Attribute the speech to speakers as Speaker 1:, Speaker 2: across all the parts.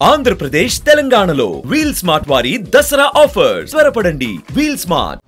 Speaker 1: ఆంధ్రప్రదేశ్ తెలంగాణలో wheel smart వారి Dasara offers త్వరపడండి. వీల్ స్మార్ట్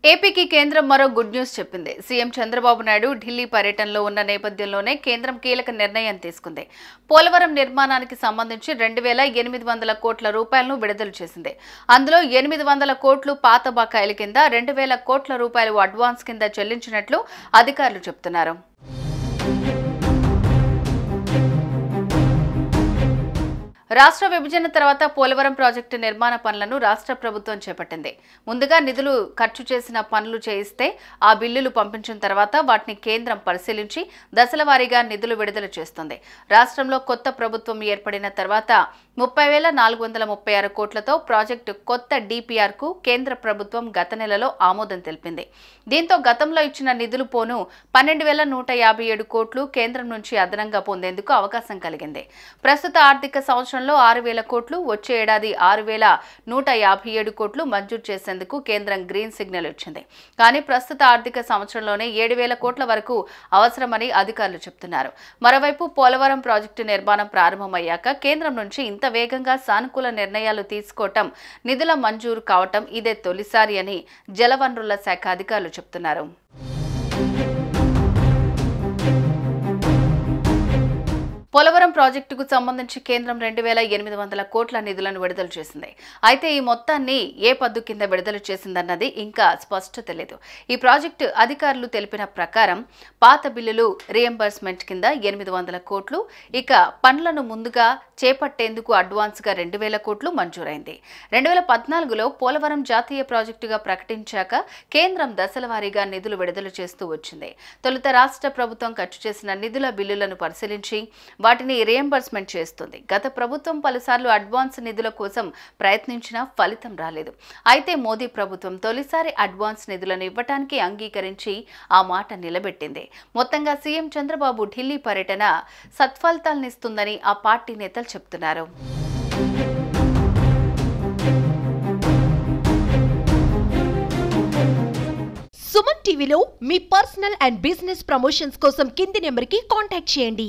Speaker 2: ఏపీకి కేంద్రం మరో గుడ్ న్యూస్ చెప్పింది. సీఎం చంద్రబాబు నాయుడు ఢిల్లీ పర్యటనలో ఉన్న నేపథ్యంలోనే కేంద్రం కీలక నిర్ణయం తీసుకుంది. పోలవరం నిర్మాణానికి సంబంధించి 2,800 కోట్ల రూపాయలను విడుదల చేసింది. అందులో 800 కోట్లు పాత బకాయిల కింద, 2,000 కోట్ల రూపాయలు అడ్వాన్స్ కింద చెల్లించినట్లు అధికారులు చెబుతున్నారు. రాష్ట్ర విభజన తర్వాత పోలవరం ప్రాజెక్టు నిర్మాణ పనులను రాష్ట్ర ప్రభుత్వం చేపట్టింది. ముందుగా నిధులు ఖర్చు చేసిన పనులు చేయిస్తే ఆ బిల్లులు పంపించిన తర్వాత వాటిని కేంద్రం పరిశీలించి దశలవారీగా నిధులు విడుదల చేస్తుంది. రాష్ట్రంలో కొత్త ప్రభుత్వం ఏర్పడిన తర్వాత 30,436 కోట్లతో ప్రాజెక్టు కొత్త డిపిఆర్కు కేంద్ర ప్రభుత్వం గత నెలలో ఆమోదం తెలిపింది. దీంతో గతంలో ఇచ్చిన నిధులు పోను 12,157 కోట్లు కేంద్రం నుంచి అదనంగా పొందేందుకు అవకాశం కలిగింది. ప్రస్తుత ఆర్థిక సంవత్సరంలో 6,000 కోట్లు, వచ్చే ఏడాది 6,157 కోట్లు మంజూరు చేసేందుకు కేంద్రం గ్రీన్ సిగ్నల్ ఇచ్చింది. కానీ ప్రస్తుత ఆర్థిక సంవత్సరంలోనే 7,000 కోట్ల వరకు అవసరమని అధికారులు చెబుతున్నారు. మరోవైపు పోలవరం ప్రాజెక్టు నిర్మాణం ప్రారంభమయ్యాక కేంద్రం నుంచి ఇంత వేగంగా సానుకూల నిర్ణయాలు తీసుకోవటం, నిధుల మంజూరు కావటం ఇదే తొలిసారి అని జలవనరుల శాఖ అధికారులు చెబుతున్నారు. పోలవరం ప్రాజెక్టుకు సంబంధించి కేంద్రం 2,800 కోట్ల నిధులను విడుదల చేసింది. అయితే ఈ మొత్తాన్ని ఏ పద్దు కింద విడుదల చేసిందన్నది ఇంకా స్పష్టత లేదు. ఈ ప్రాజెక్టు అధికారులు తెలిపిన ప్రకారం పాత బిల్లులు రీఎంబర్స్మెంట్ కింద 800 కోట్లు, ఇక పనులను ముందుగా చేపట్టేందుకు అడ్వాన్స్గా 2,000 కోట్లు మంజూరైంది. 2014లో పోలవరం జాతీయ ప్రాజెక్టుగా ప్రకటించాక కేంద్రం దశలవారీగా నిధులు విడుదల చేస్తూ వచ్చింది. తొలుత రాష్ట్ర ప్రభుత్వం ఖర్చు చేసిన నిధుల బిల్లులను పరిశీలించి వాటిని రీఎంబర్స్మెంట్ చేస్తుంది. గత ప్రభుత్వం పలుసార్లు అడ్వాన్స్ నిధుల కోసం ప్రయత్నించినా ఫలితం రాలేదు. అయితే మోదీ ప్రభుత్వం తొలిసారి అడ్వాన్స్ నిధులను ఇవ్వటానికి అంగీకరించి ఆ మాట నిలబెట్టింది. మొత్తంగా సీఎం చంద్రబాబు ఢిల్లీ పర్యటన సత్ఫలితాలనిస్తుందని ఆ పార్టీ నేతలు చెబుతున్నారు.
Speaker 3: సుమన్ టీవీలో మీ పర్సనల్ అండ్ బిజినెస్ ప్రమోషన్స్ కోసం కింది నెంబర్కి కాంటాక్ట్ చేయండి.